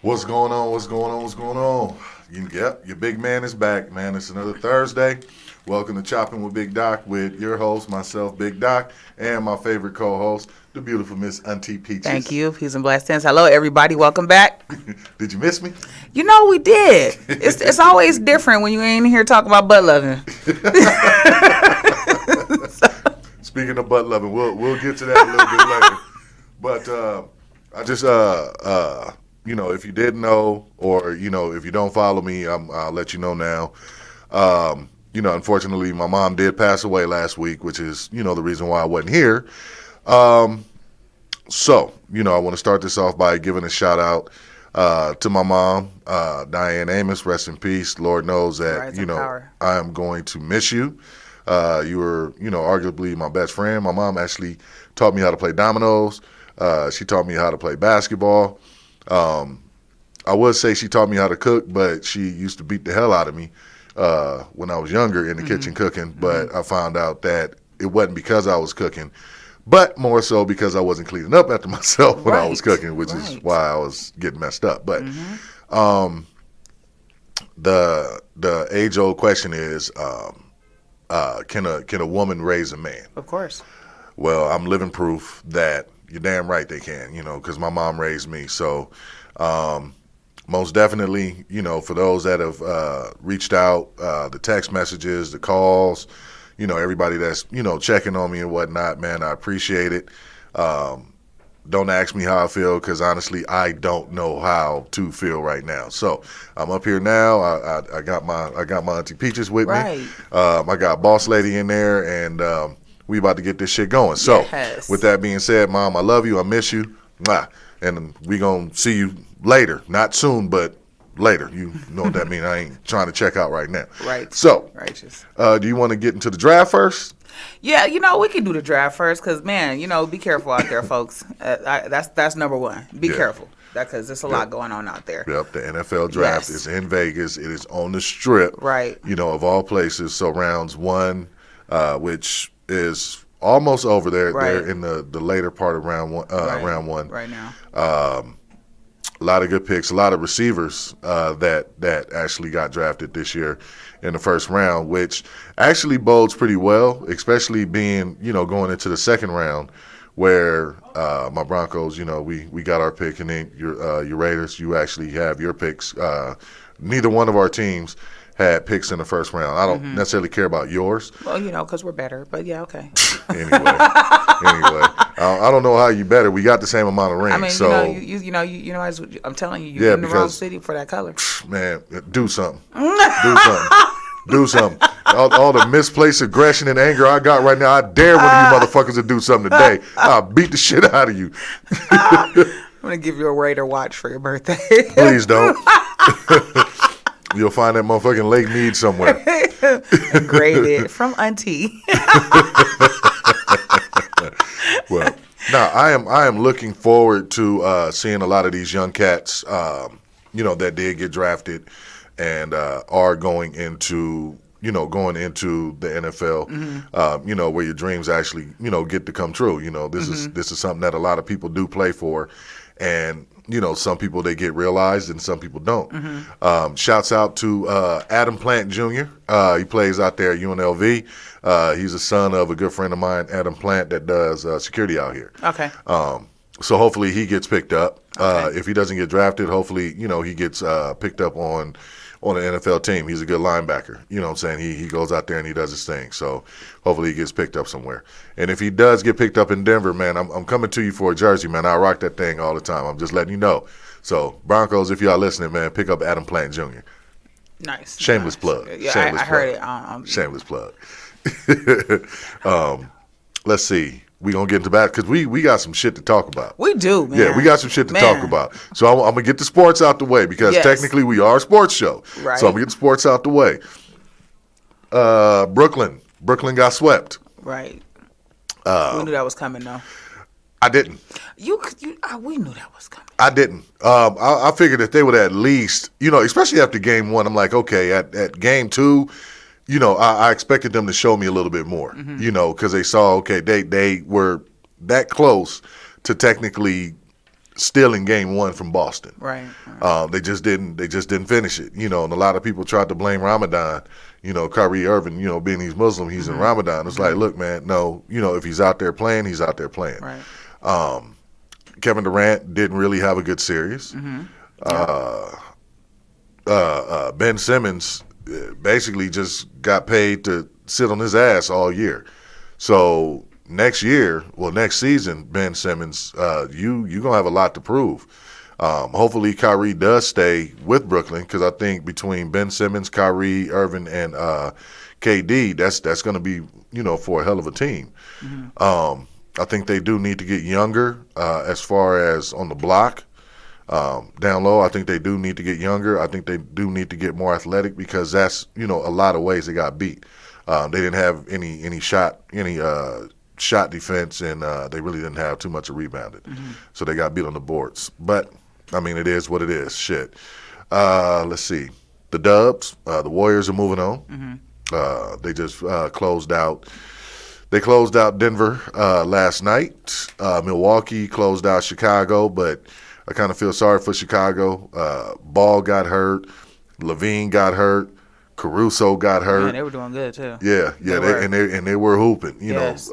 What's going on? What's going on? What's going on? Yep, your big man is back, man. It's another Thursday. Welcome to Choppin with Big Doc with your host, myself, Big Doc, and my favorite co-host, the beautiful Miss Auntie Peaches. Thank you. Peace and blessings. Hello, everybody. Welcome back. Did you miss me? You know we did. It's always different when you ain't here talking about butt loving. Speaking of butt loving, we'll get to that a little bit later. But I just if you didn't know, or if you don't follow me, I'll let you know now. Unfortunately, my mom did pass away last week, which is the reason why I wasn't here. So I want to start this off by giving a shout out to my mom, Diane Amos. Rest in peace. Lord knows that I am going to miss you. You were arguably my best friend. My mom actually taught me how to play dominoes. She taught me how to play basketball. I would say she taught me how to cook, but she used to beat the hell out of me when I was younger in the kitchen cooking. But I found out that it wasn't because I was cooking, but more so because I wasn't cleaning up after myself when I was cooking, which is why I was getting messed up. But the age-old question is, can a woman raise a man? Of course. Well, I'm living proof that you're damn right they can, because my mom raised me. So most definitely, for those that have reached out, the text messages, the calls, everybody that's, checking on me and whatnot, man, I appreciate it. Don't ask me how I feel, because honestly, I don't know how to feel right now. So I'm up here now. I got my Auntie Peaches with me. I got Boss Lady in there, and we about to get this shit going. So with that being said, Mom, I love you. I miss you. Mwah. And we going to see you later. Not soon, but later. You know what that means. I ain't trying to check out right now. Right. So, righteous. Do you want to get into the draft first? Yeah, we can do the draft first because, man, be careful out there, folks. That's number one. Be careful because there's a lot going on out there. Yep, the NFL draft is in Vegas. It is on the Strip. Right. Of all places. So rounds one, which is almost over there. They're in the later part of round one right now. A lot of good picks, a lot of receivers that actually got drafted this year in the first round, which actually bodes pretty well, especially being going into the second round, where my Broncos, we got our pick, and then your Raiders, you actually have your picks. Neither one of our teams had picks in the first round. I don't necessarily care about yours. Well, because we're better, but yeah, okay. Anyway, I don't know how you better. We got the same amount of rings. I mean, I'm telling you, you're in the wrong city for that color. Man, do something. Do something. All the misplaced aggression and anger I got right now, I dare one of you motherfuckers to do something today. I'll beat the shit out of you. I'm going to give you a Raider watch for your birthday. Please don't. You'll find that motherfucking Lake Mead somewhere. Graded from Auntie. Well, now I am looking forward to seeing a lot of these young cats, that did get drafted and are going into the NFL. Where your dreams actually get to come true. This is something that a lot of people do play for, and some people, they get realized and some people don't. Shouts out to Adam Plant Jr. He plays out there at UNLV. He's a son of a good friend of mine, Adam Plant, that does security out here. Okay. So hopefully he gets picked up. If he doesn't get drafted, hopefully, he gets picked up on an NFL team. He's a good linebacker. You know what I'm saying? He goes out there and he does his thing. So hopefully he gets picked up somewhere. And if he does get picked up in Denver, man, I'm coming to you for a jersey, man. I rock that thing all the time. I'm just letting you know. So Broncos, if y'all listening, man, pick up Adam Plant Jr. Nice. Shameless plug. Yeah, Shameless I heard it. Shameless plug. Let's see. We gonna get into that because we got some shit to talk about. We do, man. Yeah, we got some shit to talk about. So I'm gonna get the sports out the way because technically we are a sports show. Right. So I'm gonna get the sports out the way. Brooklyn got swept. Right. We knew that was coming, though. I didn't. We knew that was coming. I didn't. I figured that they would at least, especially after game one. I'm like, okay, at game two. I expected them to show me a little bit more, because they saw, okay, they were that close to technically stealing game one from Boston. Right. They just didn't finish it. And a lot of people tried to blame Ramadan. Kyrie Irving, being he's Muslim, he's in Ramadan. It's like, look, man, no, if he's out there playing, he's out there playing. Right. Kevin Durant didn't really have a good series. Ben Simmons basically just got paid to sit on his ass all year. So next season, Ben Simmons, you gonna have a lot to prove. Hopefully Kyrie does stay with Brooklyn, because I think between Ben Simmons, Kyrie Irving, and KD, that's gonna be for a hell of a team. I think they do need to get younger as far as on the block. Down low, I think they do need to get younger. I think they do need to get more athletic, because that's a lot of ways they got beat. They didn't have any shot defense, and they really didn't have too much of rebounding. So they got beat on the boards. But I mean, it is what it is. Shit. Let's see. The Dubs, the Warriors are moving on. They just closed out. They closed out Denver last night. Milwaukee closed out Chicago, but I kind of feel sorry for Chicago. Ball got hurt. Levine got hurt. Caruso got hurt. Yeah, they were doing good too. Yeah, they were hooping. Yes.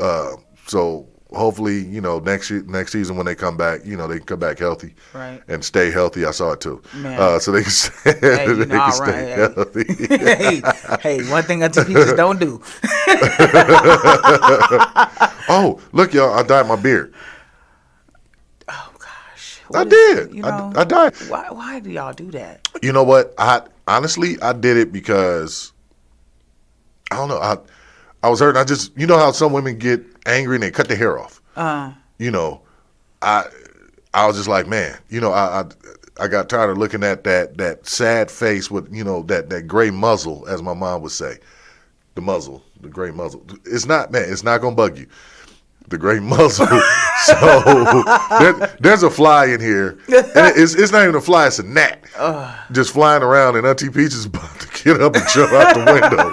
So hopefully, next season when they come back, they can come back healthy, right, and stay healthy. I saw it too. So they can stay, healthy. hey, one thing that people don't do. Oh, look, y'all! I dyed my beard. Oh gosh, I did. I dyed. Why do y'all do that? You know what? Honestly, I did it because I don't know. I was hurt. I just, how some women get angry and they cut their hair off. I was just like, man, I got tired of looking at that sad face with that gray muzzle, as my mom would say, the gray muzzle. It's not gonna bug you. The gray muzzle. So there's a fly in here. And it's not even a fly, it's a gnat. Just flying around, and Auntie Peach is about to get up and jump out the window.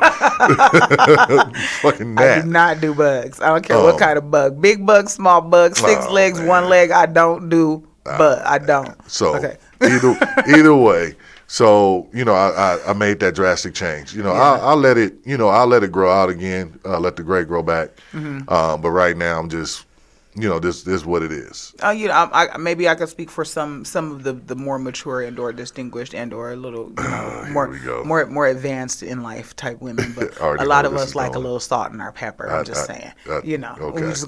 Fucking gnat. I do not do bugs. I don't care what kind of bug. Big bug, small bug, six legs, man. One leg. I don't do bug. I don't. So okay. either way. So, I made that drastic change. I'll let it, grow out again, let the gray grow back. But right now I'm just, this is what it is. Maybe I could speak for some of the more mature and or distinguished and or a little, more advanced in life type women. But a lot of us like a little salt in our pepper. I'm just saying, okay.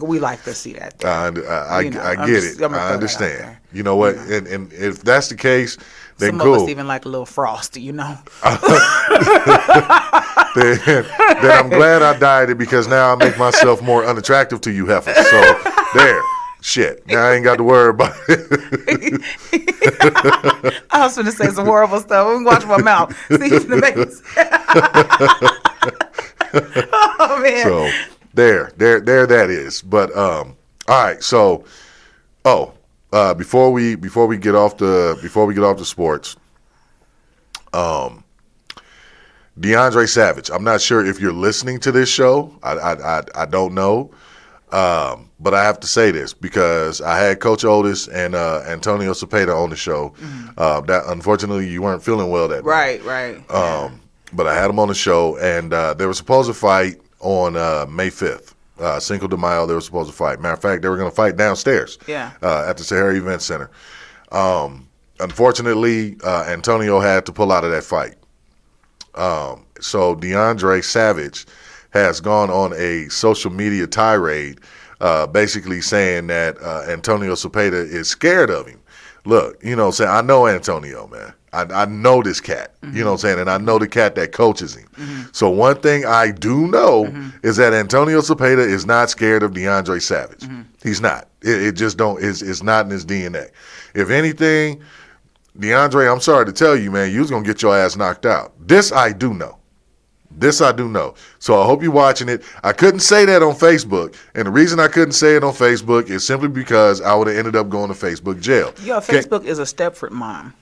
we like to see that. I get it. I understand. You know what? And if that's the case, then some cool. of us even like a little frost, then I'm glad I dyed it, because now I make myself more unattractive to you heifers. So there. Shit. Now I ain't got to worry about it. I was going to say some horrible stuff. Let me watch my mouth. See if it makes Oh man. So there that is. But all right, so before we get off the sports, DeAndre Savage. I'm not sure if you're listening to this show. I don't know, but I have to say this because I had Coach Otis and Antonio Cepeda on the show. That unfortunately you weren't feeling well that night. Right. But I had them on the show, and they were supposed to fight on May 5th. Cinco de Mayo, they were supposed to fight. Matter of fact, they were going to fight downstairs at the Sahara Event Center. Unfortunately, Antonio had to pull out of that fight. So DeAndre Savage has gone on a social media tirade, basically saying that Antonio Cepeda is scared of him. Look, I know Antonio, man. I know this cat, and I know the cat that coaches him. So one thing I do know is that Antonio Cepeda is not scared of DeAndre Savage. He's not. It just don't. It's not in his DNA. If anything, DeAndre, I'm sorry to tell you, man, you was gonna get your ass knocked out. This I do know. So I hope you're watching it. I couldn't say that on Facebook, and the reason I couldn't say it on Facebook is simply because I would have ended up going to Facebook jail. Facebook is a Stepford mom.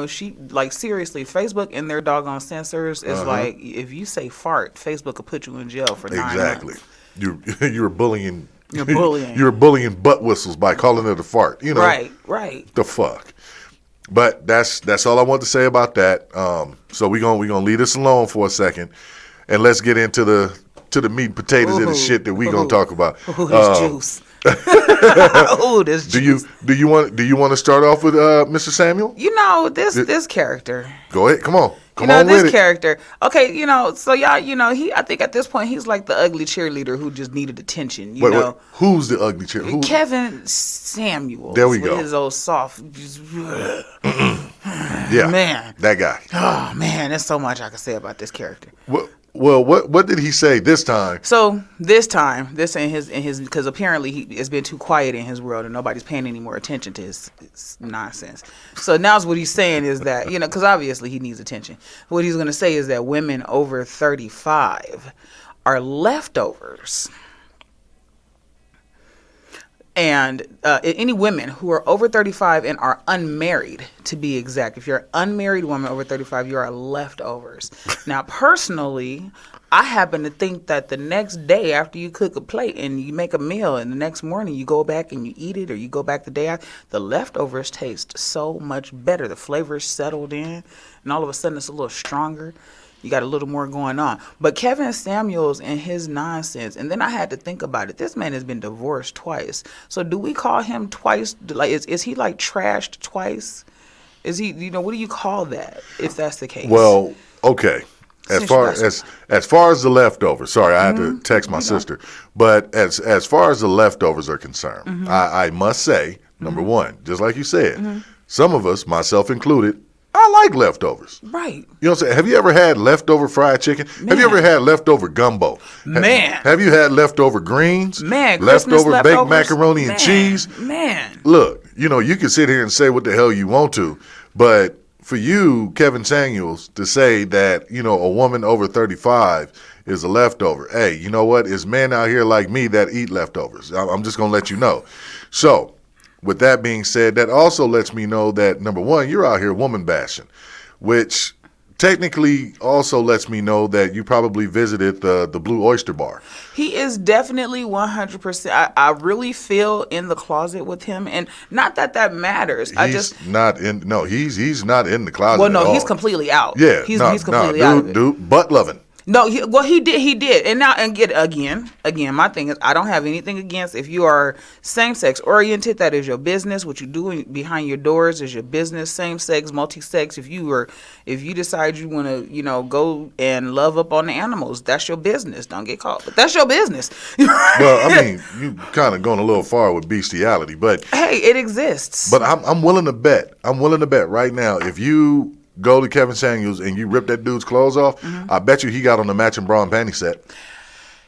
She seriously, Facebook and their doggone censors is if you say fart, Facebook will put you in jail for 9 months. Exactly. You were bullying You're bullying. You're bullying butt whistles by calling it a fart. You know. Right. The fuck. But that's all I want to say about that. So we're gonna leave this alone for a second, and let's get into the meat and potatoes of the shit that we're gonna talk about. This juice. This juice. Do you want to start off with Mr. Samuel? This character. Go ahead. Come on. Come on with this character. Okay, so y'all, I think at this point he's like the ugly cheerleader who just needed attention. You know, who's the ugly cheerleader? Kevin Samuels. There we go. With his old soft. Yeah, man, that guy. Oh man, there's so much I can say about this character. Well, what did he say this time? So this in his because apparently it's been too quiet in his world and nobody's paying any more attention to his nonsense. So now's what he's saying is that because obviously he needs attention. What he's going to say is that women over 35 are leftovers. And any women who are over 35 and are unmarried, to be exact, if you're an unmarried woman over 35, you are leftovers. Now, personally, I happen to think that the next day after you cook a plate and you make a meal and the next morning you go back and you eat it or you go back the day after, the leftovers taste so much better. The flavor's settled in and all of a sudden it's a little stronger. You got a little more going on. But Kevin Samuels and his nonsense, and then I had to think about it. This man has been divorced twice. So do we call him twice? Like, is he like trashed twice? Is he, what do you call that if that's the case? Well, okay. As far as the leftovers, sorry, I had to text my sister. But as far as the leftovers are concerned, I must say, number one, just like you said, some of us, myself included, I like leftovers. Right. You know what I'm saying? Have you ever had leftover fried chicken? Man. Have you ever had leftover gumbo? Man. Have you had leftover greens? Man. Leftover baked macaroni and cheese? Man. Look, you can sit here and say what the hell you want to, but for you, Kevin Samuels, to say that, a woman over 35 is a leftover, hey, you know what? There's men out here like me that eat leftovers. I'm just going to let you know. So, with that being said, that also lets me know that, number one, you're out here woman bashing, which technically also lets me know that you probably visited the Blue Oyster Bar. He is definitely 100%. I really feel in the closet with him, and not that matters. He's not in the closet. Well, no, at all. He's completely out. Yeah, he's completely out of it. Dude, butt loving. No, he did. And now, again, my thing is, I don't have anything against if you are same-sex oriented, that is your business. What you do behind your doors is your business. Same-sex, multi-sex, if you decide you want to, go and love up on the animals, that's your business. Don't get caught. But that's your business. Well, I mean, you kind of going a little far with bestiality, but hey, it exists. But I'm willing to bet. Right now, if you go to Kevin Samuels and you rip that dude's clothes off, I bet you he got on the matching bra and panty set.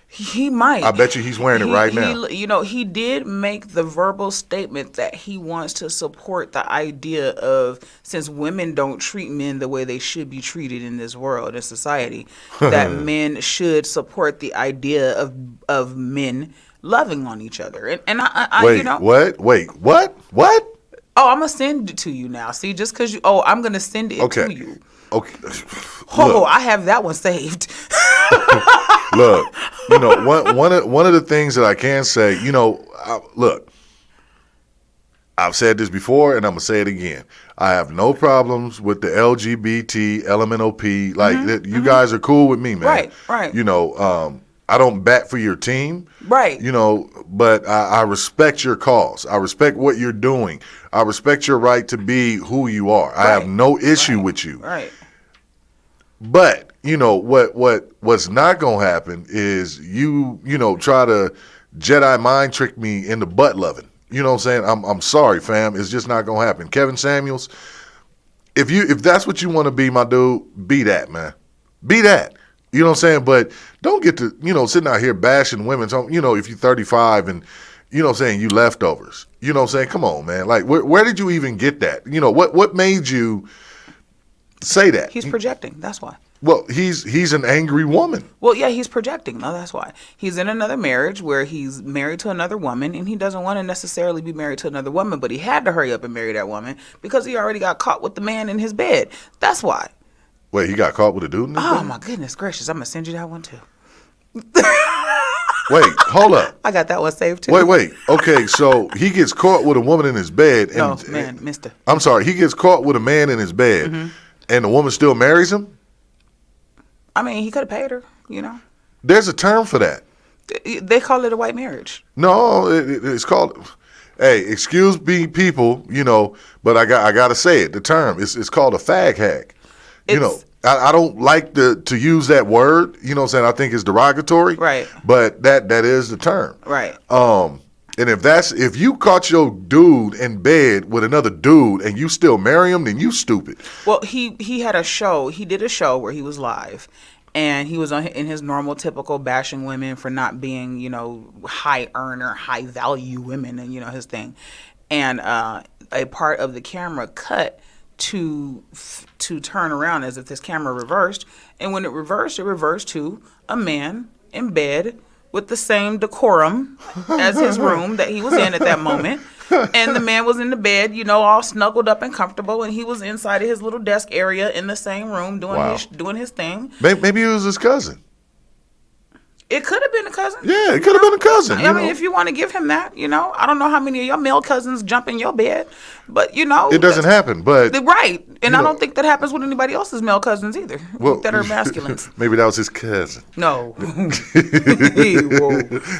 He might. I bet you he's wearing it right now. He did make the verbal statement that he wants to support the idea of, since women don't treat men the way they should be treated in this world, in society, that men should support the idea of men loving on each other. And What? Oh, I'm going to send it to you now. See, just because I'm going to send it to you. Okay. Oh, I have that one saved. Look, one of the things that I can say, look, I've said this before and I'm going to say it again. I have no problems with the LGBT, LMNOP. Like, you guys are cool with me, man. Right. I don't bat for your team. Right. But I respect your cause. I respect what you're doing. I respect your right to be who you are. Right. I have no issue with you. Right. But, what's not going to happen is you try to Jedi mind trick me into butt loving. You know what I'm saying? I'm sorry, fam. It's just not going to happen. Kevin Samuels, if that's what you want to be, my dude, be that, man. Be that. You know what I'm saying? But don't get to, sitting out here bashing women. So, if you're 35 and, you leftovers. You know what I'm saying? Come on, man. Like, where did you even get that? What made you say that? He's projecting. That's why. Well, he's an angry woman. Well, yeah, he's projecting. No, that's why. He's in another marriage where he's married to another woman, and he doesn't want to necessarily be married to another woman, but he had to hurry up and marry that woman because he already got caught with the man in his bed. That's why. Wait, he got caught with a dude in his bed? Oh, my goodness gracious. I'm going to send you that one, too. Wait, hold up. I got that one saved too. Wait. Okay, so he gets caught with a woman in his bed. Mister. I'm sorry, he gets caught with a man in his bed, and the woman still marries him? I mean, he could have paid her, you know. There's a term for that. They call it a white marriage. No, it's called... Hey, excuse me, people, you know, but I got to say it. The term, it's called a fag hag. You know, I don't like to use that word, you know what I'm saying? I think it's derogatory. Right. But that is the term. Right. And if you caught your dude in bed with another dude and you still marry him, then you stupid. Well, he had a show. He did a show where he was live, and he was in his normal, typical bashing women for not being, you know, high earner, high value women, and you know his thing. And a part of the camera cut to turn around as if this camera reversed, and when it reversed to a man in bed with the same decorum as his room that he was in at that moment. And the man was in the bed, you know, all snuggled up and comfortable, and he was inside of his little desk area in the same room doing his thing. Maybe it was his cousin. It could have been a cousin. Yeah, it could have been a cousin. I mean, if you want to give him that, you know, I don't know how many of your male cousins jump in your bed, but you know, it doesn't happen. But right, and I don't think that happens with anybody else's male cousins either. Well, that are masculines. Maybe that was his cousin. No.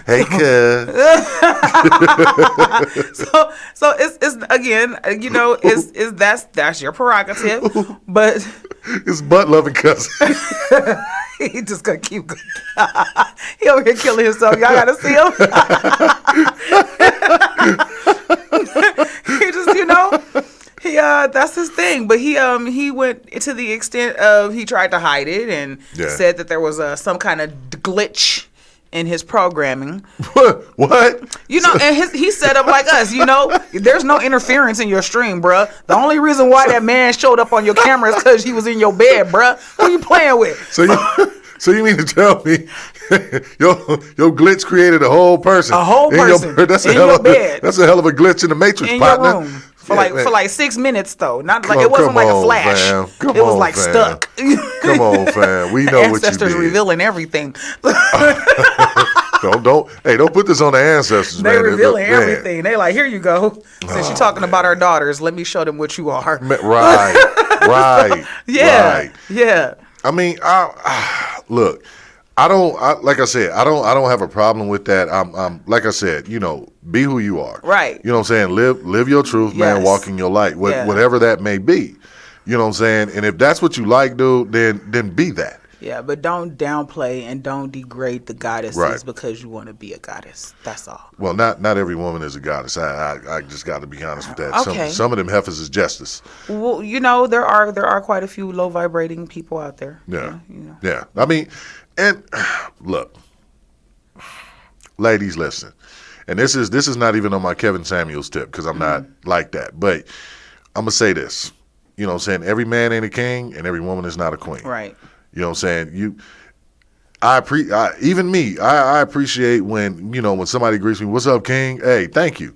Hey, cuz. so it's again, you know, that's your prerogative, but it's butt loving cousin. He just gonna keep going. He over here killing himself. Y'all gotta see him. He just, you know, that's his thing. But he went to the extent of he tried to hide it and said that there was some kind of glitch in his programming. What? You know, and he's set up like us, you know. There's no interference in your stream, bruh. The only reason why that man showed up on your camera is because he was in your bed, bruh. Who you playing with? So you mean to tell me your glitch created a whole person? A whole person that's in your bed. That's a hell of a glitch in the Matrix, in partner. Your room. For like 6 minutes though, not like it wasn't like a flash. It was like fam. Stuck. Come on, fam. We know what you did. Ancestors revealing everything. Don't put this on the ancestors. They revealing everything. They like, here you go. Since you're talking about our daughters, let me show them what you are. Right. Yeah. I mean, look. Like I said, I don't have a problem with that. I'm like I said, you know, be who you are. Right. You know what I'm saying? Live your truth, man. Walk in your light, whatever that may be. You know what I'm saying? And if that's what you like, dude, then be that. Yeah, but don't downplay and don't degrade the goddesses because you want to be a goddess. That's all. Well, not every woman is a goddess. I just got to be honest with that. Okay. Some of them heifers is justice. Well, you know, there are quite a few low vibrating people out there. Yeah. You know. Yeah. I mean, and look, ladies, listen. And this is not even on my Kevin Samuels tip because I'm not like that. But I'm gonna say this. You know what I'm saying? Every man ain't a king and every woman is not a queen. Right. You know what I'm saying? I appreciate when, you know, when somebody greets me, "What's up, king?" Hey, thank you.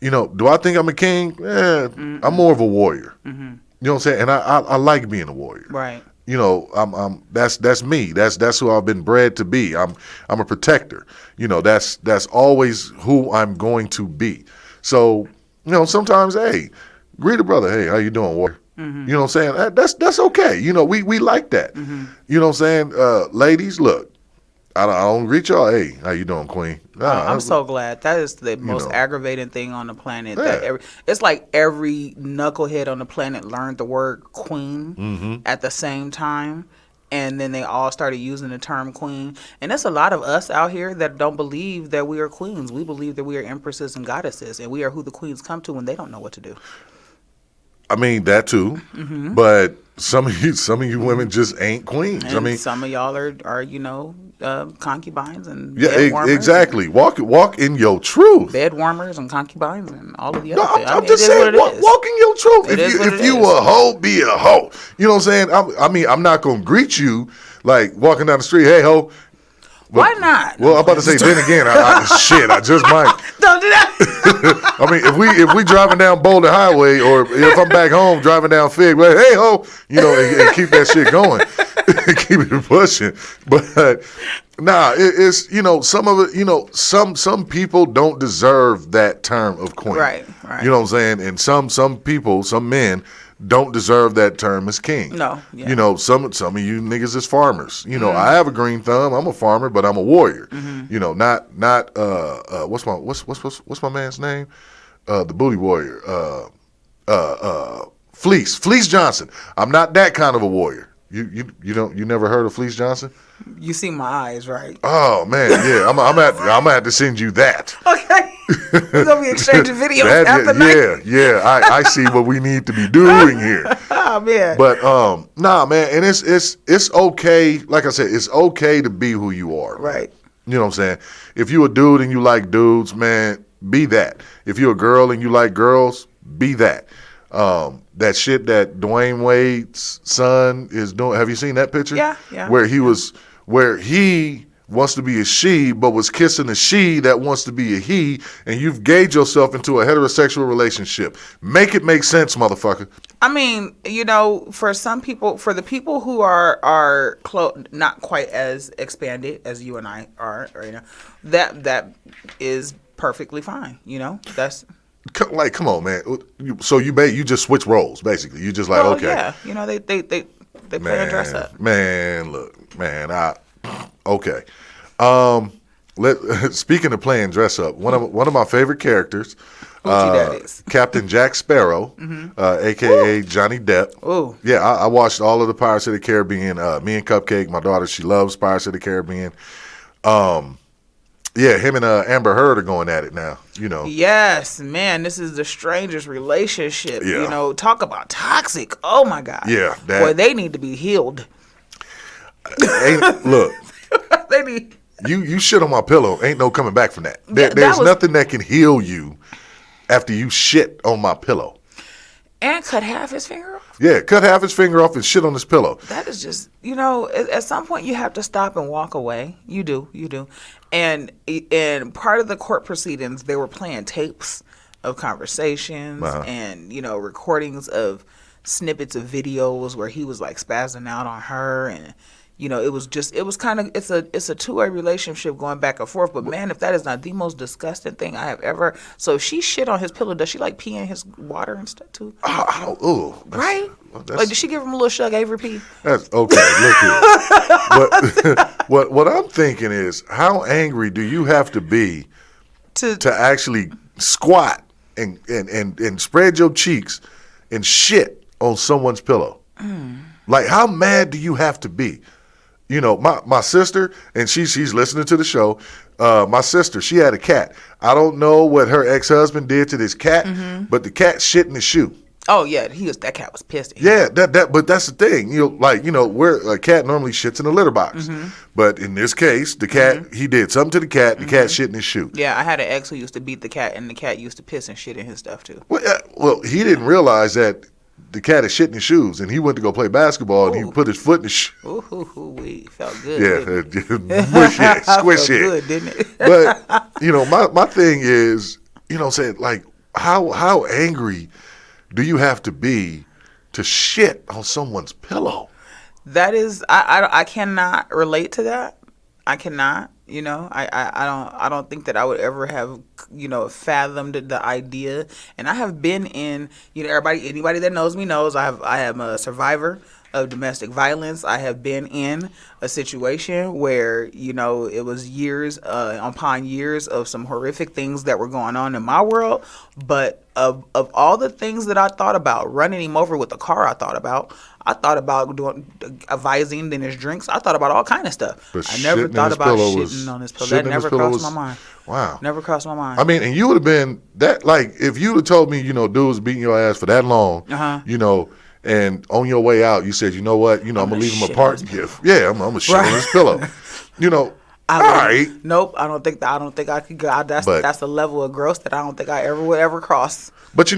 You know, do I think I'm a king? I'm more of a warrior. You know what I'm saying? And I like being a warrior. Right. You know, that's me. That's who I've been bred to be. I'm a protector. You know, that's always who I'm going to be. So, you know, sometimes, hey, greet a brother. Hey, how you doing, warrior? You know what I'm saying? That's okay. You know, we like that. You know what I'm saying? Ladies, look, I don't greet y'all. Hey, how you doing, queen? I'm so glad. That is the most aggravating thing on the planet. Yeah. It's like every knucklehead on the planet learned the word queen at the same time. And then they all started using the term queen. And there's a lot of us out here that don't believe that we are queens. We believe that we are empresses and goddesses. And we are who the queens come to when they don't know what to do. I mean, that too, but some of you women just ain't queens. And I mean, some of y'all are you know, concubines and exactly. Walk in your truth. Bed warmers and concubines and all of the other things. I'm just saying, walk in your truth. If you a hoe, be a hoe. You know what I'm saying? I mean, I'm not gonna greet you like walking down the street. Hey, hoe. Why not? Well, I'm about to say. Then again, I just might. Don't do that. I mean, if we driving down Boulder Highway, or if I'm back home driving down Fig, well, hey ho, and keep that shit going, keep it pushing. But nah, it's some of it. Some people don't deserve that term of queen. Right. You know what I'm saying? And some people, some men, don't deserve that term as king. No. Yeah. Some of you niggas is farmers. I have a green thumb. I'm a farmer, but I'm a warrior. Not what's my man's name? The booty warrior. Fleece Johnson. I'm not that kind of a warrior. You never heard of Fleece Johnson? You see my eyes, right? Oh man, yeah. I'm gonna have to send you that. Okay. We're gonna be exchanging videos after night. Yeah. I see what we need to be doing here. Oh man. But nah, man, and it's okay. Like I said, it's okay to be who you are. Right. You know what I'm saying? If you a dude and you like dudes, man, be that. If you're a girl and you like girls, be that. That shit that Dwayne Wade's son is doing. Have you seen that picture? Yeah. Where he wants to be a she, but was kissing a she that wants to be a he, and you've gauged yourself into a heterosexual relationship. Make it make sense, motherfucker. I mean, for some people, for the people who are not quite as expanded as you and I are, that is perfectly fine. That's. Like, come on, man. So you just switch roles, basically. You just like, okay. Yeah, they play and dress up. Man, look, man, okay. Speaking of playing dress up, one of my favorite characters, Captain Jack Sparrow, aka Johnny Depp. Oh, yeah, I watched all of the Pirates of the Caribbean. Me and Cupcake, my daughter, she loves Pirates of the Caribbean. Yeah, him and Amber Heard are going at it now. Yes, man, this is the strangest relationship. Yeah. Talk about toxic. Oh my God. Yeah, boy, they need to be healed. Look, they need. You shit on my pillow. Ain't no coming back from that. There's nothing that can heal you after you shit on my pillow. And cut half his finger off. Yeah, cut half his finger off and shit on his pillow. That is just, at some point you have to stop and walk away. You do. And part of the court proceedings, they were playing tapes of conversations and, recordings of snippets of videos where he was like spazzing out on her, and it's a two-way relationship going back and forth. But man, if that is not the most disgusting thing I have ever. So if she shit on his pillow, does she like pee in his water and stuff too? Right? Like, did she give him a little Shug Avery pee? That's okay. Look here. What I'm thinking is, how angry do you have to be to actually squat and spread your cheeks and shit on someone's pillow? Like, how mad do you have to be? My sister, and she's listening to the show. My sister, she had a cat. I don't know what her ex-husband did to this cat, but the cat shit in his shoe. Oh yeah, that cat was pissed at him. Yeah, but that's the thing. Where a cat normally shits in a litter box, but in this case, the cat he did something to the cat. The cat shit in his shoe. Yeah, I had an ex who used to beat the cat, and the cat used to piss and shit in his stuff too. Well, he didn't realize that the cat is shit in his shoes, and he went to go play basketball, and he put his foot in the shoe. We felt good. Yeah, mushy, squishy. Felt good, didn't it? But my thing is, saying like, how angry do you have to be to shit on someone's pillow? That is, I cannot relate to that. I cannot. I don't think that I would ever have, fathomed the idea. And I have been in, anybody that knows me knows I am a survivor of domestic violence. I have been in a situation where, it was years upon years of some horrific things that were going on in my world. But of all the things that I thought about, running him over with a car, I thought about doing advising in his drinks. I thought about all kind of stuff. But I never thought about shitting on his pillow. That never crossed my mind. Wow. Never crossed my mind. I mean, and you would have been that, like, if you would have told me, dude was beating your ass for that long, and on your way out, you said, you know what, I'm going to leave him a parting gift. Yeah, I'm going to shit on his pillow. All right. Nope, I don't think I could go. That's a level of gross that I don't think I ever would ever cross. But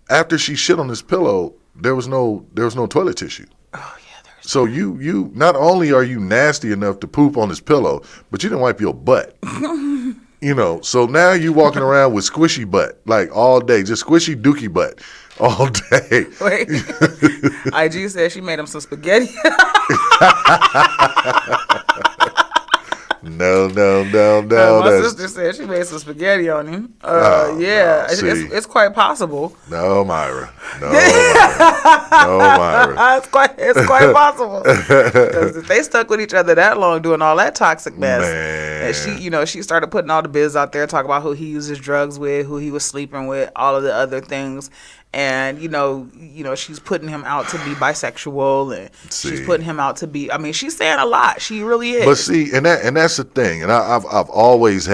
after she shit on his pillow, there was no toilet tissue. Oh yeah, So you not only are you nasty enough to poop on his pillow, but you didn't wipe your butt. So now you walking around with squishy butt like all day, just squishy dookie butt all day. Wait, IG said she made him some spaghetti. No. My sister said she made some spaghetti on him. Yeah, no, it's quite possible. No, Myra. No, Myra. It's quite possible. Because if they stuck with each other that long doing all that toxic mess, and she started putting all the biz out there, talking about who he uses drugs with, who he was sleeping with, all of the other things. And she's putting him out to be bisexual, and she's putting him out to be. I mean, she's saying a lot. She really is. But see, and that's the thing. And I've always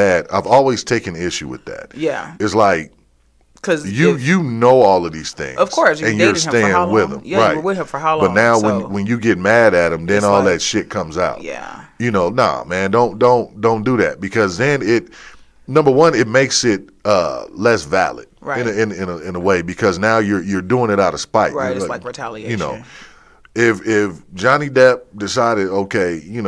taken issue with that. Yeah, it's like because you know all of these things, of course, and you're staying with him. Yeah, right. You were with him for how long? But now when you get mad at him, then all that shit comes out. Yeah, nah, man, don't do that, because then number one, it makes it less valid. Right. In a way, because now you're doing it out of spite. Right, it's like retaliation. If Johnny Depp decided, okay, he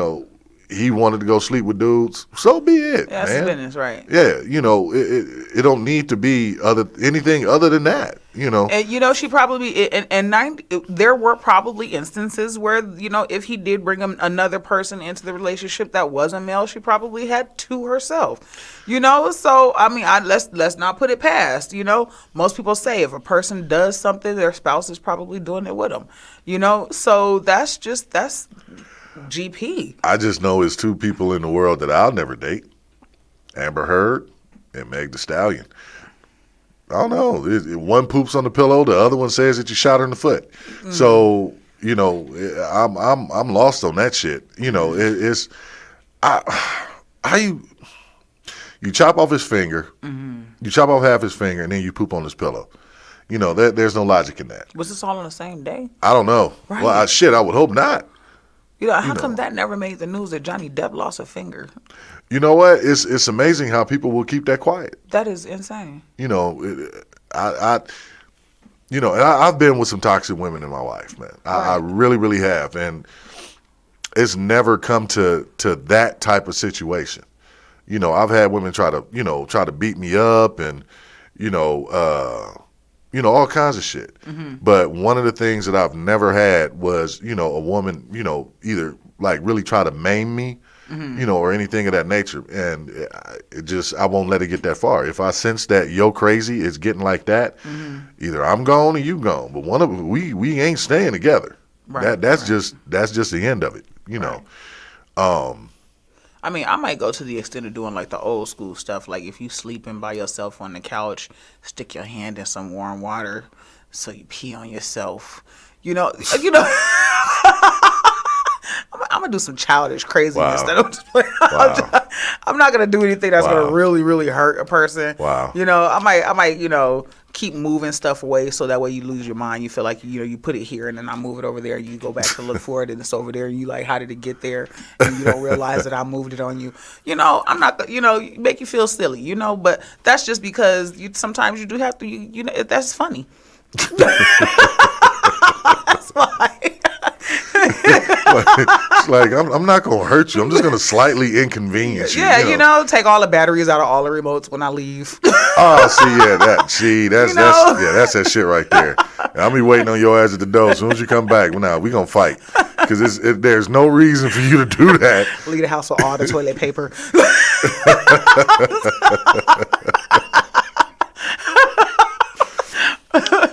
wanted to go sleep with dudes, so be it. Yeah, that's his business, right? Yeah, it don't need to be anything other than that. And she probably there were probably instances where if he did bring another person into the relationship that wasn't male, she probably had to herself. So I mean, let's not put it past. Most people say if a person does something, their spouse is probably doing it with them. So that's GP. I just know it's two people in the world that I'll never date: Amber Heard and Meg Thee Stallion. I don't know. One poops on the pillow, the other one says that you shot her in the foot. Mm-hmm. So I'm lost on that shit. It's how you chop off his finger, you chop off half his finger, and then you poop on his pillow. There's no logic in that. Was this all on the same day? I don't know. Right. Well, I would hope not. How come that never made the news that Johnny Depp lost a finger? You know what? It's amazing how people will keep that quiet. That is insane. I've been with some toxic women in my life, man. I really, really have, and it's never come to that type of situation. I've had women try to beat me up, and all kinds of shit. Mm-hmm. But one of the things that I've never had was, a woman, either like really try to maim me, or anything of that nature. And I won't let it get that far. If I sense that yo crazy is getting like that, either I'm gone or you gone. But we ain't staying together. Right. That's just the end of it, know. I mean, I might go to the extent of doing like the old school stuff. Like if you sleeping by yourself on the couch, stick your hand in some warm water so you pee on yourself. I'm gonna do some childish craziness. Wow. I'm not gonna do anything that's gonna really, really hurt a person. Wow. I might, keep moving stuff away so that way you lose your mind. You feel like you put it here and then I move it over there. You go back to look for it and it's over there. And you like, how did it get there? And you don't realize that I moved it on you. I'm not. Make you feel silly. But that's just because sometimes you do have to. That's funny. That's why. It's like I'm not gonna hurt you. I'm just gonna slightly inconvenience you. Yeah, take all the batteries out of all the remotes when I leave. That's that shit right there. I'll be waiting on your ass at the door. As soon as you come back, we gonna fight because there's no reason for you to do that. Leave the house with all the toilet paper.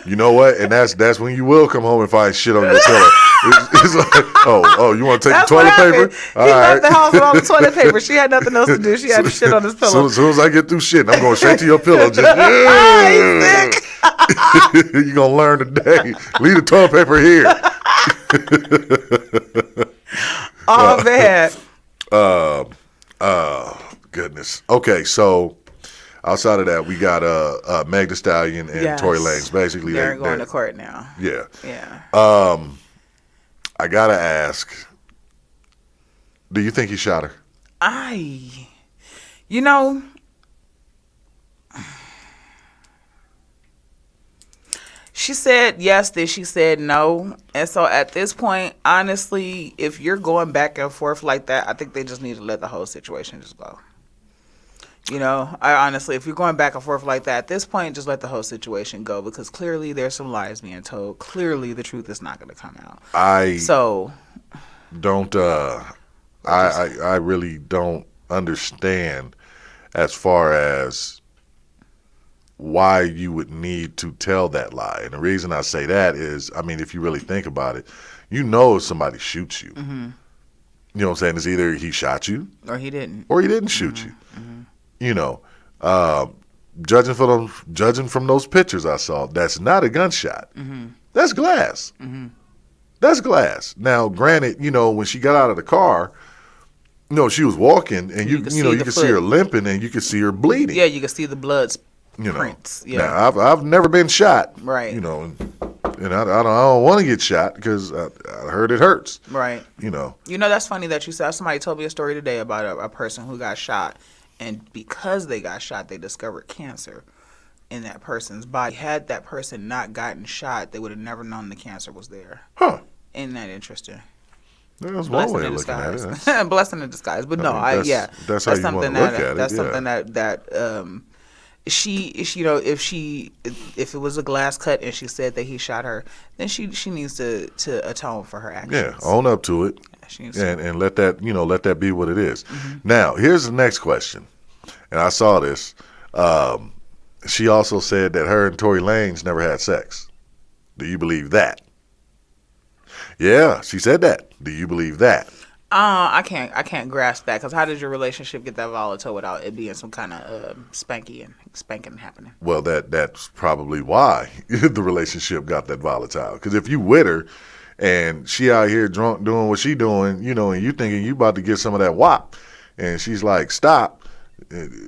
You know what? And that's when you will come home and find shit on your pillow. It's like, oh, you want to take the toilet paper? He left the house with all the toilet paper. She had nothing else to do. She had the shit on his pillow. As soon as I get through shit, I'm going straight to your pillow. Just, you're going to learn today. Leave the toilet paper here. Oh, man. Goodness. Okay, so outside of that, we got Meg Thee Stallion and Tory Lanez. Basically, they're going to court now. Yeah. Yeah. I gotta ask, do you think he shot her? She said yes, then she said no. And so at this point, honestly, if you're going back and forth like that, I think they just need to let the whole situation just go. You know, I honestly, if you're going back and forth like that, at this point, just let the whole situation go, because clearly there's some lies being told. Clearly the truth is not going to come out. I really don't understand as far as why you would need to tell that lie. And the reason I say that is, I mean, if you really think about it, you know if somebody shoots you. Mm-hmm. You know what I'm saying? It's either he shot you or he didn't. Or he didn't shoot you. Mm-hmm. You know, judging from those pictures I saw, that's not a gunshot. Mm-hmm. That's glass. Mm-hmm. That's glass. Now, granted, you know, when she got out of the car, you know, she was walking, and you could see her limping, and you could see her bleeding. Yeah, you could see the blood prints. Yeah. Now, I've never been shot. Right. You know, and I don't want to get shot because I heard it hurts. Right. You know. You know, that's funny that you said. Somebody told me a story today about a person who got shot, and because they got shot, they discovered cancer in that person's body. Had that person not gotten shot, they would have never known the cancer was there. Huh. Isn't that interesting? That's one way of looking at it. Blessing in disguise. But no, that's how you want to look at it. That's something that she, you know, if it was a glass cut and she said that he shot her, then she needs to atone for her actions. Yeah, own up to it. And let that be what it is. Mm-hmm. Now, here's the next question. And I saw this. She also said that her and Tory Lanez never had sex. Do you believe that? Yeah, she said that. Do you believe that? I can't grasp that, because how did your relationship get that volatile without it being some kind of spanking happening? Well, that's probably why the relationship got that volatile. Because if you with her and she out here drunk doing what she doing, you know, and you thinking you about to get some of that wop, and she's like, stop,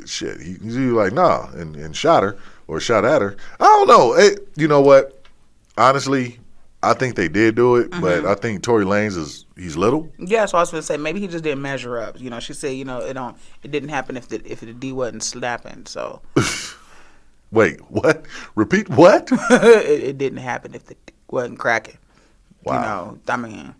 shit, he's like, nah, and shot her or shot at her. I don't know. You know what? Honestly, I think they did do it, mm-hmm. but I think Tory Lanez he's little. Yeah, so I was going to say, maybe he just didn't measure up. You know, she said, you know, it didn't happen if the D wasn't slapping, so. Wait, what? Repeat what? it didn't happen if the D wasn't cracking. Wow. You know, I mean.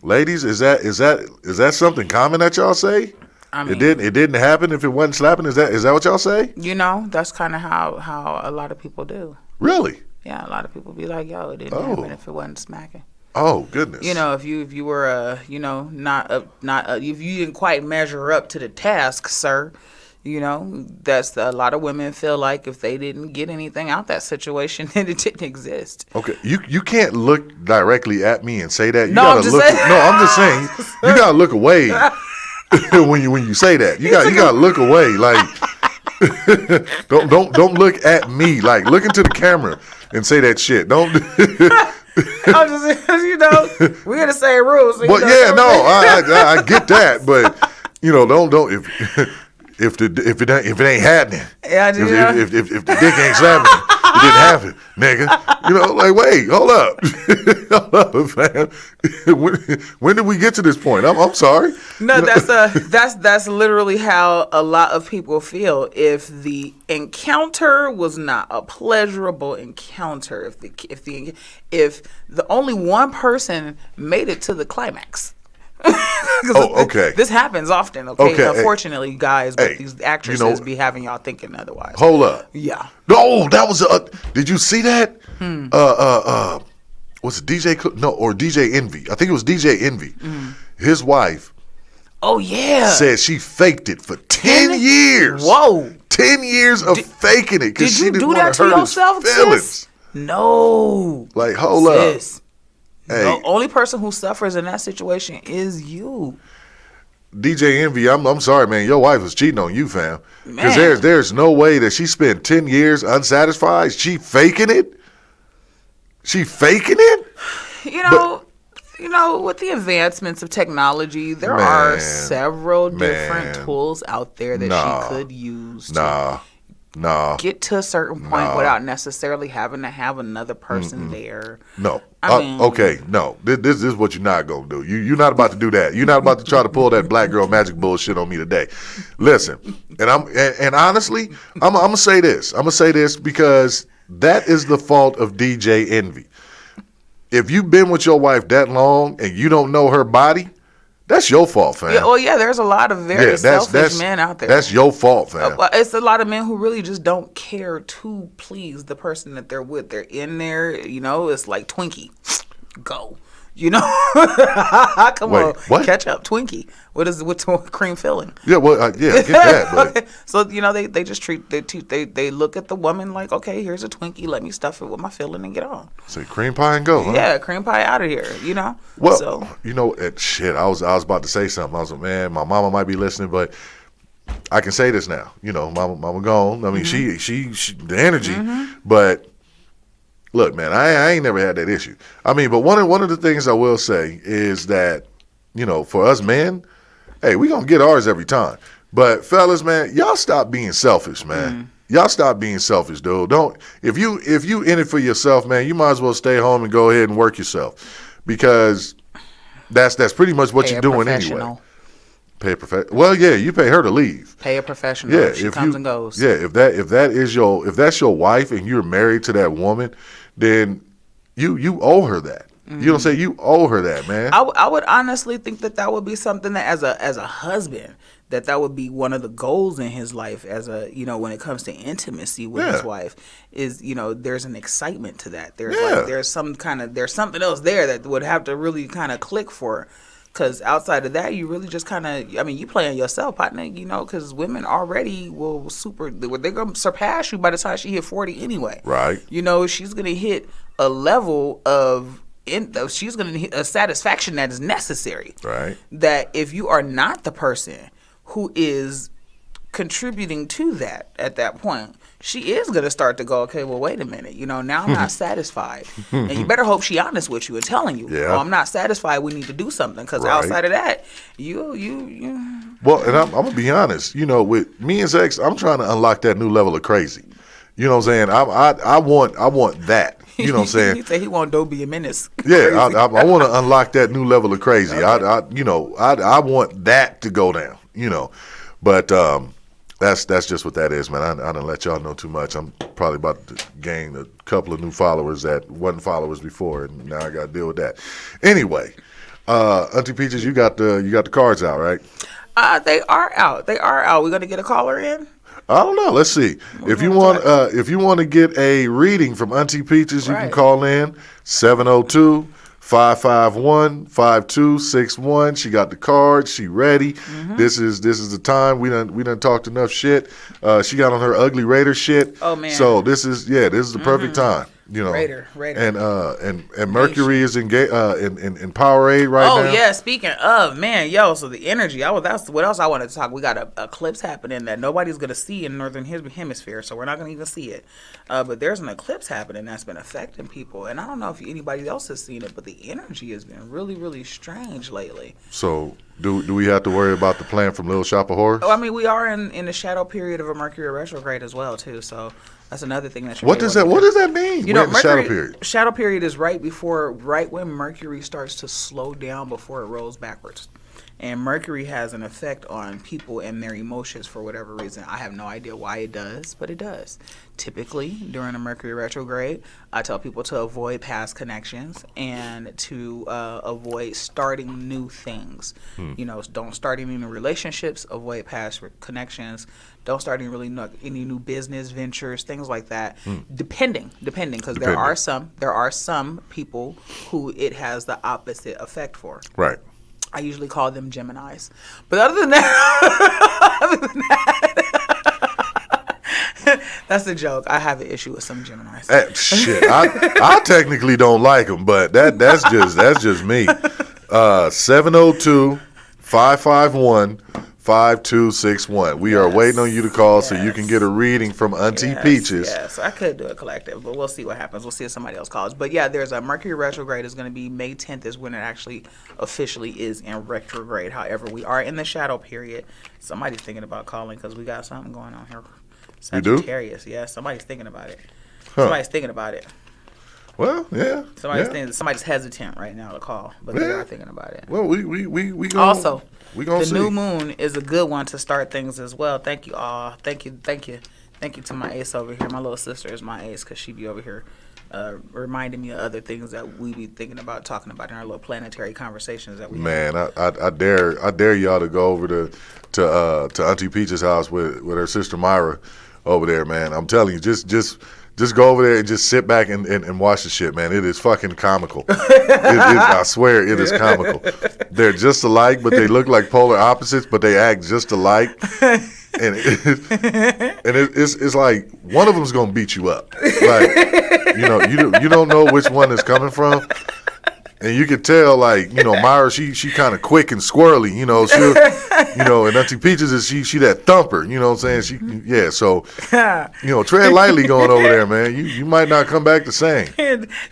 Ladies, is that something common that y'all say? I mean, it didn't happen if it wasn't slapping? Is that what y'all say? You know, that's kind of how a lot of people do. Really? Yeah, a lot of people be like, yo, it didn't happen if it wasn't smacking. Oh, goodness. You know, if you were you know, if you didn't quite measure up to the task, sir, you know, that's a lot of women feel like if they didn't get anything out that situation, then it didn't exist. Okay, you can't look directly at me and say that. You no, gotta I'm just look. saying. No, I'm just saying you gotta look away when you say that. You gotta look away. Like don't look at me. Like look into the camera and say that shit. Don't. I'm just, you know, we got the same rules. So well, yeah, no, I get that, but you know, don't if it ain't happening, yeah, if the dick ain't slapping, it didn't happen, nigga. You know, like wait, hold up, fam. When did we get to this point? I'm sorry. No, you know? that's literally how a lot of people feel. If the encounter was not a pleasurable encounter, if the only one person made it to the climax. Okay. This happens often, okay? Unfortunately, guys, but these actresses be having y'all thinking otherwise. Hold up. Yeah. No, that was did you see that? Was it DJ? No, or DJ Envy. I think it was DJ Envy. His wife. Oh, yeah. Said she faked it for 10 years. Whoa. 10 years of faking it because she didn't want to hurt his feelings. Sis? No. Like, hold up. Hey. The only person who suffers in that situation is you. DJ Envy, I'm sorry, man. Your wife was cheating on you, fam. Because there's no way that she spent 10 years unsatisfied. She faking it? She faking it? You know, with the advancements of technology, there are several different tools out there that she could use to get to a certain point without necessarily having to have another person there. No. Okay, no. This is what you're not going to do. You're not about to do that. You're not about to try to pull that black girl magic bullshit on me today. Listen, and honestly, I'm going to say this. I'm going to say this because That is the fault of DJ Envy. If you've been with your wife that long and you don't know her body, that's your fault, fam. Yeah, well, yeah, there's a lot of very selfish men out there. That's your fault, fam. It's a lot of men who really just don't care to please the person that they're with. They're in there, it's like Twinkie. Go. Come on, what? Catch up, Twinkie. What's cream filling? Yeah, well, get that. But. So they just they look at the woman like, okay, here's a Twinkie, let me stuff it with my filling and get on. Say cream pie and go, huh? Yeah, cream pie out of here, Well, so. Shit, I was about to say something. I was like, man, my mama might be listening, but I can say this now. Mama gone. I mean, she the energy, but. Look, man, I ain't never had that issue. I mean, but one of the things I will say is that, for us men, hey, we gonna get ours every time. But fellas, man, y'all stop being selfish, man. Y'all stop being selfish, dude. Don't if you in it for yourself, man, you might as well stay home and go ahead and work yourself, because that's pretty much what you're doing anyway. Pay a professional. Well, yeah, you pay her to leave. Pay a professional. Yeah, she comes and goes. Yeah, if that's your wife and you're married to that woman, then you owe her that. You know what I'm saying? You owe her that, man. I would honestly think that would be something that as a husband, that would be one of the goals in his life as when it comes to intimacy with his wife, is there's an excitement to that. There's something else there that would have to really kind of click for. Because outside of that, you really just kind of, you playing yourself, partner, because women already they're going to surpass you by the time she hit 40 anyway. Right. She's going to hit a level she's going to hit a satisfaction that is necessary. Right. That if you are not the person who is contributing to that at that point, she is going to start to go, okay, well, wait a minute. Now I'm not satisfied. And you better hope she honest with you and telling you, I'm not satisfied. We need to do something. Because outside of that, you. Well, and I'm going to be honest. With me and Zex, I'm trying to unlock that new level of crazy. You know what I'm saying? I want that. You know what I'm saying? He said he want Dobie a menace. Yeah, I want to unlock that new level of crazy. Okay. I want that to go down. But that's just what that is, man. I done let y'all know too much. I'm probably about to gain a couple of new followers that wasn't followers before, and now I got to deal with that. Anyway, Auntie Peaches, you got the cards out, right? They are out. We're gonna get a caller in. I don't know. Let's see. If you want to get a reading from Auntie Peaches, you can call in 702-551-5261. She got the cards. She ready. This is the time. We done talked enough shit. She got on her ugly Raider shit. Oh man. So this is the perfect time. Raider. And Mercury is in Powerade right now. Oh yeah, speaking of, man, so the energy. That's what else I wanted to talk. We got a eclipse happening that nobody's gonna see in northern hemisphere, so we're not gonna even see it. But there's an eclipse happening that's been affecting people, and I don't know if anybody else has seen it, but the energy has been really, really strange lately. So do we have to worry about the plan from Little Shop of Horrors? Oh, I mean, we are in the shadow period of a Mercury retrograde as well too, so. That's another thing that. What does that mean? Mercury, shadow period is right when Mercury starts to slow down before it rolls backwards, and Mercury has an effect on people and their emotions for whatever reason. I have no idea why it does, but it does. Typically, during a Mercury retrograde, I tell people to avoid past connections and to avoid starting new things. Don't start any new relationships. Avoid past connections. Don't start any new business ventures, things like that. Depending, because there are some people who it has the opposite effect for. Right. I usually call them Geminis, but other than that, that's a joke. I have an issue with some Geminis. Shit, I technically don't like them, but that's just me. 702-551-5261. We are waiting on you to call so you can get a reading from Auntie Peaches. Yes, I could do a collective, but we'll see what happens. We'll see if somebody else calls. But yeah, there's a Mercury retrograde is going to be May 10th is when it actually officially is in retrograde. However, we are in the shadow period. Somebody's thinking about calling because we got something going on here. Sagittarius, yeah. Somebody's thinking about it. Somebody's thinking about it. Well, yeah. Somebody's hesitant right now to call, but they are thinking about it. Well, we gonna, also we gonna the see. New moon is a good one to start things as well. Thank you all. Thank you. Thank you to my ace over here. My little sister is my ace because she be over here reminding me of other things that we be thinking about, talking about in our little planetary conversations that we have. Man, I dare y'all to go over to Auntie Peach's house with her sister Myra over there, man. I'm telling you, just go over there and just sit back and watch the shit, man. It is fucking comical. I swear, it is comical. They're just alike, but they look like polar opposites, but they act just alike. And it's like one of them's gonna beat you up. Like, you don't know which one is coming from. And you could tell, like, Myra, she kind of quick and squirrely, she'll, and Auntie Peaches is she that thumper, you know what I'm saying? So, tread lightly going over there, man. You might not come back the same.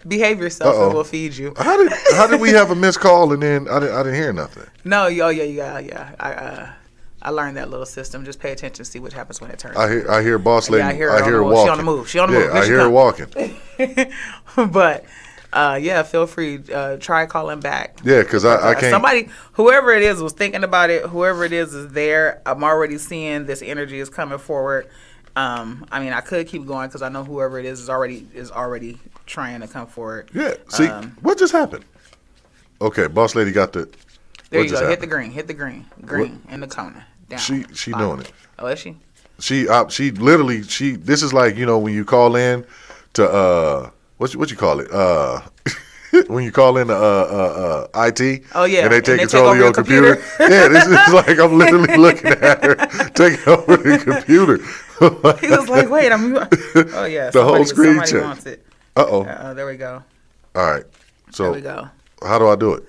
Behave yourself and we'll feed you. How did we have a missed call and then I didn't hear nothing? No, yeah. I learned that little system. Just pay attention, see what happens when it turns. I hear boss lady. I hear her walking. She on the move. She on the move. I hear her walking. But. Feel free. Try calling back. Yeah, because I can't. Somebody, whoever it is, was thinking about it. Whoever it is there. I'm already seeing this energy is coming forward. I could keep going because I know whoever it is already trying to come forward. Yeah. See, what just happened? Okay, boss lady got the. There you go. Hit the green. Green in the corner. Down. She doing it. Oh, is she? She literally This is like when you call in to what you call it? When you call in IT, oh yeah, and they take control of your computer. Yeah, this is like I'm literally looking at her taking over the computer. He was like, "Wait, oh yeah." The whole screen check. Wants it. There we go. All right, so there we go. How do I do it?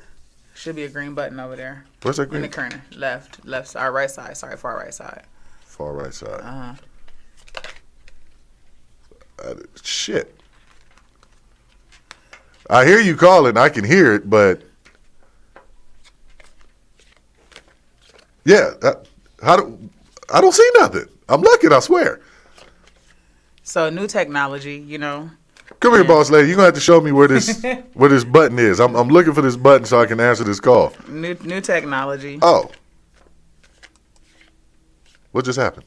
Should be a green button over there. Where's that green? In the corner, left side, right side. Sorry, far right side. Far right side. Shit. I hear you calling. I can hear it, but yeah, I don't see nothing. I'm looking. I swear. So new technology, Come here, boss lady. You're gonna have to show me where this button is. I'm looking for this button so I can answer this call. New technology. Oh, what just happened?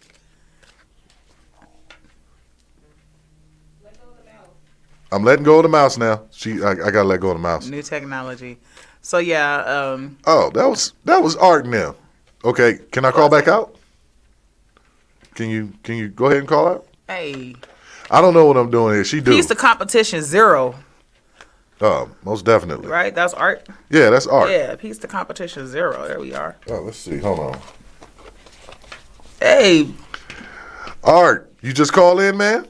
I'm letting go of the mouse now. I gotta let go of the mouse. New technology. So yeah. Oh, that was Art now. Okay, can I call back out? Can you go ahead and call out? Hey. I don't know what I'm doing here. She do. Piece of competition 0. Oh, most definitely. Right, that's Art. Yeah, that's Art. Yeah, piece to competition 0. There we are. Oh, let's see. Hold on. Hey. Art, you just call in, man.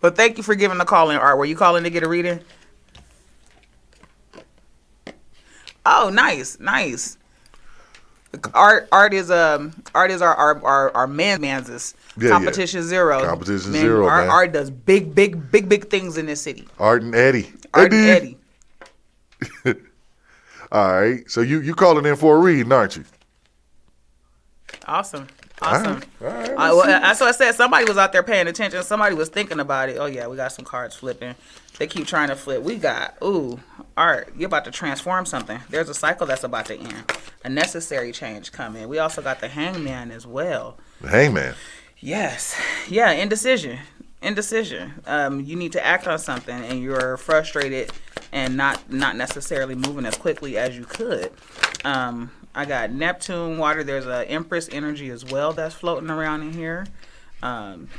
Well, thank you for giving the call in, Art. Were you calling to get a reading? Oh, nice. Art is our man's competition 0. Competition 0. Man. Art does big things in this city. Art and Eddie. Eddie. All right. So you calling in for a reading, aren't you? Awesome. All right. That's what I said. Somebody was out there paying attention. Somebody was thinking about it. Oh yeah, we got some cards flipping. They keep trying to flip. We got Art. You're about to transform something. There's a cycle that's about to end. A necessary change coming. We also got the Hangman as well. The Hangman. Yes. Yeah. Indecision. You need to act on something, and you're frustrated and not necessarily moving as quickly as you could. I got Neptune water. There's a Empress energy as well that's floating around in here.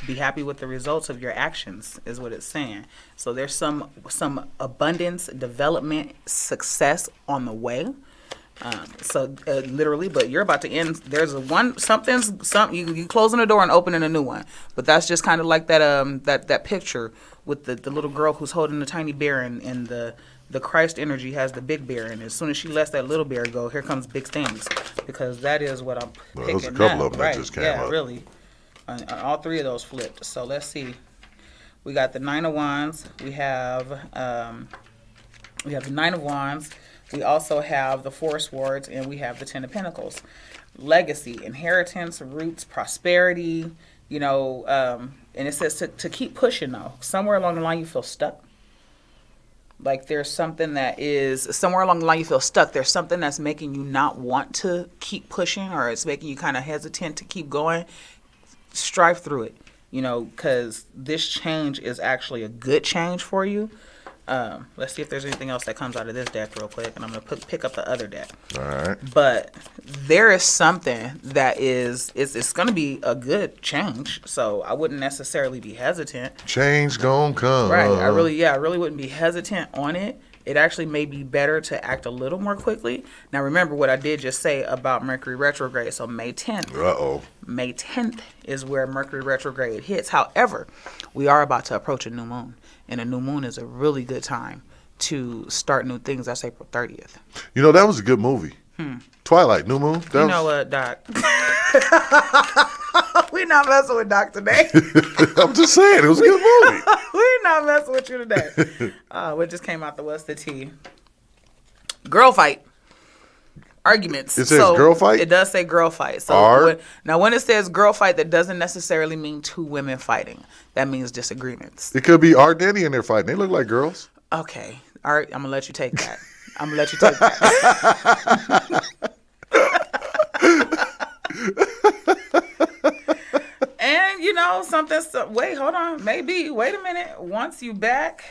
Be happy with the results of your actions is what it's saying. So there's some abundance, development, success on the way. Literally, but you're about to end. There's you closing a door and opening a new one. But that's just kind of like that picture with the little girl who's holding the tiny bear and the Christ energy has the big bear, and as soon as she lets that little bear go, here comes big things, because that is what I'm picking. There's a couple of them right. that just came up. Yeah, really. All 3 of those flipped. So let's see. We got the 9 of Wands. We have the 9 of Wands. We also have the 4 of Swords, and we have the 10 of Pentacles. Legacy, inheritance, roots, prosperity. And it says to keep pushing though. Somewhere along the line, you feel stuck. Like there's something that is somewhere along the line you feel stuck. There's something that's making you not want to keep pushing, or it's making you kind of hesitant to keep going. Strive through it, because this change is actually a good change for you. Let's see if there's anything else that comes out of this deck real quick, and I'm gonna pick up the other deck. All right. But there is something that it's gonna be a good change, so I wouldn't necessarily be hesitant. Change gonna come. Right. I really wouldn't be hesitant on it. It actually may be better to act a little more quickly. Now, remember what I did just say about Mercury retrograde. So May 10th. May 10th is where Mercury retrograde hits. However, we are about to approach a new moon. And a new moon is a really good time to start new things. That's April 30th. That was a good movie. Twilight, New Moon. Know what, Doc? We're not messing with Doc today. I'm just saying, it was a good movie. We're not messing with you today. What just came out the what's the tea? Girl fight. Arguments. It says girl fight? It does say girl fight. So when it says girl fight, that doesn't necessarily mean two women fighting. That means disagreements. It could be Art and Eddie in there fighting. They look like girls. Okay. Art, I'm going to let you take that. And wait, hold on. Maybe, wait a minute. Once you back,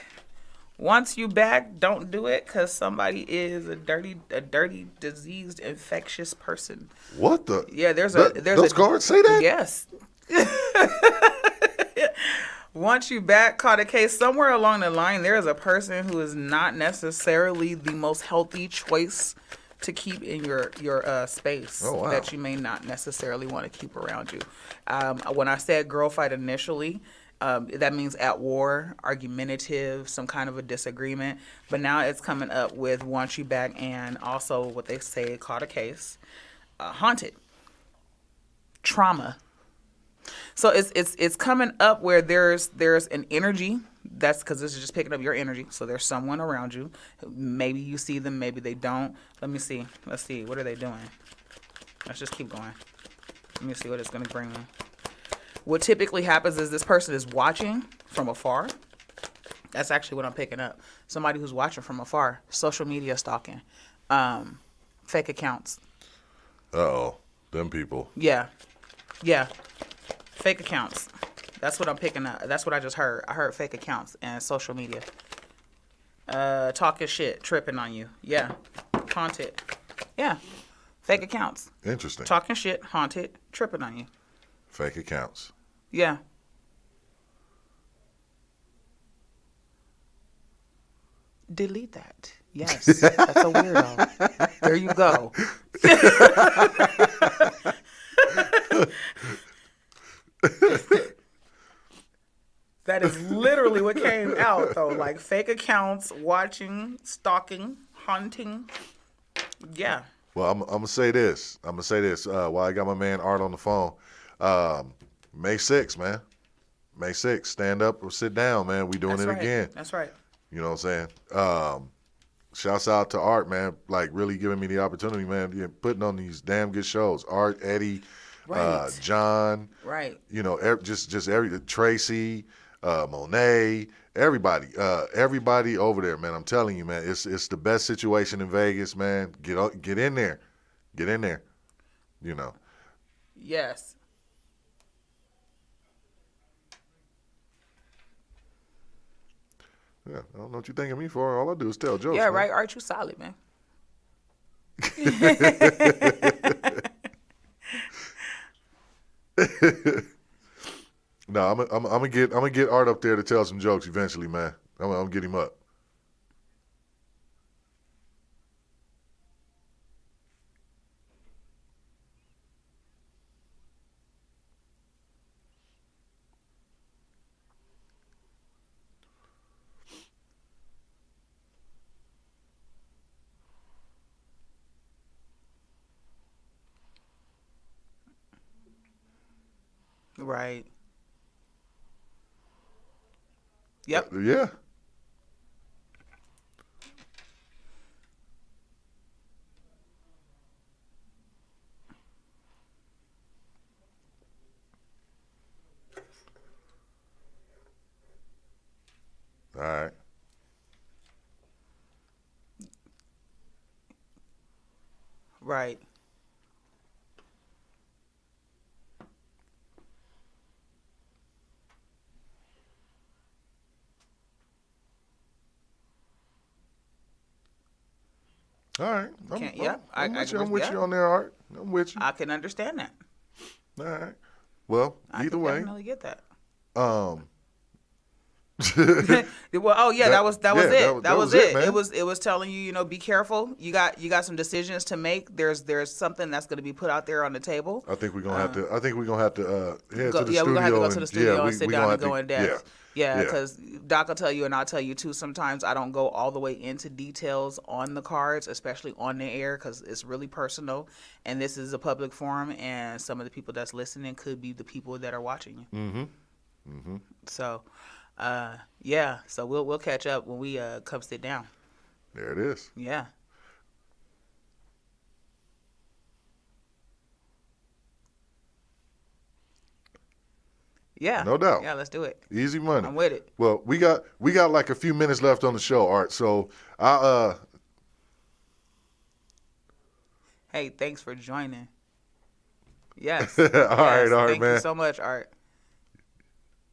don't do it because somebody is a dirty, diseased, infectious person. What the? Yeah, there's those cards say that? Yes. Once you back, caught a case somewhere along the line, there is a person who is not necessarily the most healthy choice to keep in your space that you may not necessarily want to keep around you. When I said girl fight initially, that means at war, argumentative, some kind of a disagreement. But now it's coming up with once you back and also what they say caught a case, haunted, trauma. So it's coming up where there's an energy. That's because this is just picking up your energy. So there's someone around you. Maybe you see them, maybe they don't. Let me see. Let's see. What are they doing? Let's just keep going. Let me see what it's going to bring me. What typically happens is this person is watching from afar. That's actually what I'm picking up. Somebody who's watching from afar. Social media stalking. Fake accounts. Uh-oh. Them people. Yeah. Fake accounts. That's what I'm picking up. That's what I just heard. I heard fake accounts and social media. Talking shit, tripping on you. Yeah. Haunted. Yeah. Fake accounts. Interesting. Talking shit, haunted, tripping on you. Fake accounts. Yeah. Delete that. Yes. That's a weirdo. There you go. That is literally what came out, though. Like fake accounts, watching, stalking, haunting. Yeah. Well, I'm gonna say this. While I got my man Art on the phone, May 6th, man. May 6th. Stand up or sit down, man. We doing again. That's right. You know what I'm saying? Shouts out to Art, man. Like really giving me the opportunity, man. Putting on these damn good shows. Art, Eddie, John. Right. Just every Tracy, Monet, everybody over there, man. I'm telling you, man. It's the best situation in Vegas, man. Get in there. Yes. Yeah, I don't know what you think of me for. All I do is tell jokes. Yeah, man. right. Art, you solid, man. No, I'm gonna get Art up there to tell some jokes eventually, man. I'm gonna get him up. Right. Yep. Yeah. All right. Right. All right. I'm with you. I'm with you on there, Art. I'm with you. I can understand that. All right. Well, either way. I definitely get that. Well, oh yeah, that was it. That was it. Man. It was telling you, be careful. You got some decisions to make. There's something that's going to be put out there on the table. I think we're gonna have to. I think we're gonna have to head to the studio. Yeah, we're gonna have to go to the studio and sit down and go in depth. Yeah, because Doc will tell you, and I'll tell you too. Sometimes I don't go all the way into details on the cards, especially on the air, because it's really personal. And this is a public forum, and some of the people that's listening could be the people that are watching you. Mm-hmm. So. Yeah. So we'll catch up when we come sit down. There it is. Yeah. Yeah. No doubt. Yeah, let's do it. Easy money. I'm with it. Well, we got like a few minutes left on the show, Art. So Hey, thanks for joining. Yes. All right, man. Thank you so much, Art.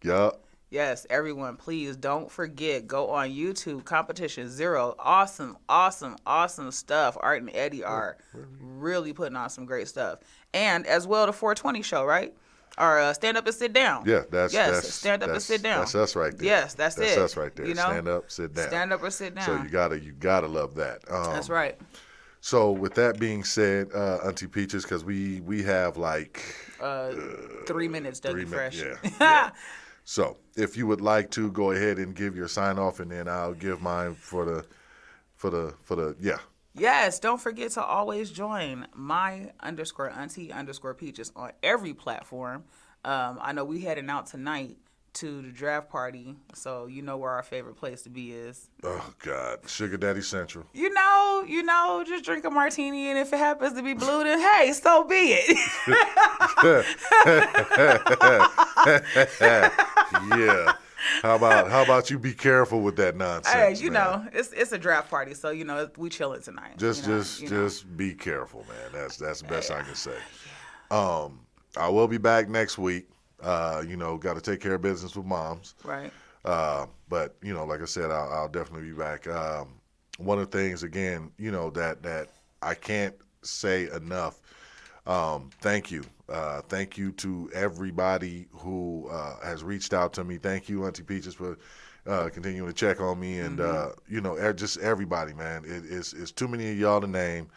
Yup. Yes, everyone, please don't forget, go on YouTube, Competition Zero. Awesome, awesome, awesome stuff. Art and Eddie are really putting on some great stuff. And as well, the 420 show, right? Or Stand Up and Sit Down. Yeah, that's Stand Up and Sit Down. That's us right there. Yes, that's it. That's us right there. Stand up, sit down. Stand up or sit down. So you gotta love that. That's right. So with that being said, Auntie Peaches, because we have like 3 minutes, Dougie Fresh. Yeah. So if you would like to go ahead and give your sign off, and then I'll give mine for the yeah. Yes, don't forget to always join my_auntie_peaches on every platform. I know we heading out tonight to the draft party, so you know where our favorite place to be is. Oh God, Sugar Daddy Central. You know, just drink a martini, and if it happens to be blue, then hey, so be it. Yeah. How about you be careful with that nonsense? Hey, you know, it's a draft party, so we chilling tonight. Just be careful, man. That's the best I can say. I will be back next week. Got to take care of business with moms. Right. But like I said, I'll definitely be back. One of the things, again, that I can't say enough. Thank you. Thank you to everybody who has reached out to me. Thank you, Auntie Peaches, for continuing to check on me, and just everybody, man. It's too many of y'all to name,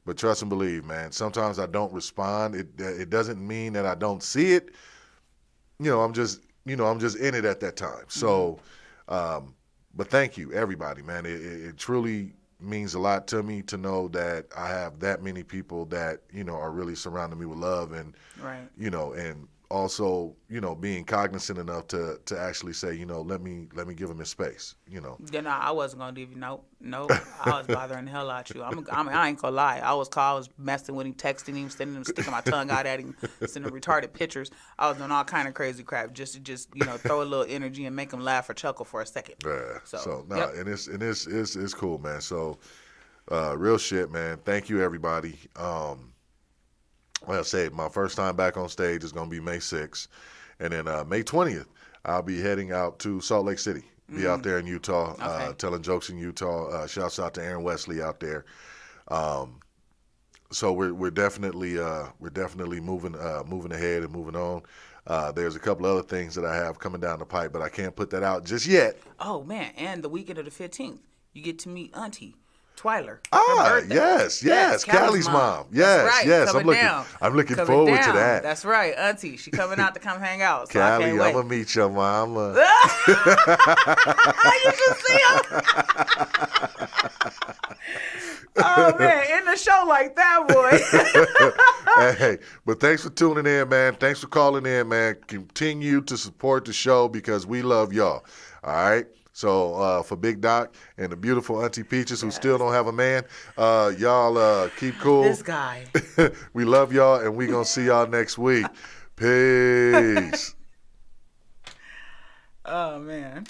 but trust and believe, man. Sometimes I don't respond. It doesn't mean that I don't see it. I'm just in it at that time. So, but thank you, everybody, man. It truly means a lot to me to know that I have that many people that are really surrounding me with love, and right. And also being cognizant enough to actually say let me give him his space. I wasn't gonna leave you. Nope. I was bothering the hell out you. I ain't gonna lie. I was messing with him, texting him, sticking my tongue out at him, sending retarded pictures. I was doing all kind of crazy crap just to throw a little energy and make him laugh or chuckle for a second. Yeah. Yep. And it's cool, man. So real shit, man. Thank you, everybody. Like I said, my first time back on stage is going to be May 6th. And then May 20th, I'll be heading out to Salt Lake City. Be out there in Utah, telling jokes in Utah. Shouts out to Aaron Wesley out there. So we're definitely moving ahead and moving on. There's a couple other things that I have coming down the pipe, but I can't put that out just yet. Oh, man. And the weekend of the 15th, you get to meet Auntie Twyler. Yes. Callie's mom. Yes, right. yes. I'm looking forward to that. That's right, Auntie. She coming out to come hang out. So Callie, I'm gonna meet your mama. You should see her. Oh man, in the show like that, boy. Hey, but thanks for tuning in, man. Thanks for calling in, man. Continue to support the show because we love y'all. All right. So for Big Doc and the beautiful Auntie Peaches, who still don't have a man, y'all keep cool. This guy. We love y'all, and we gonna see y'all next week. Peace. Oh man.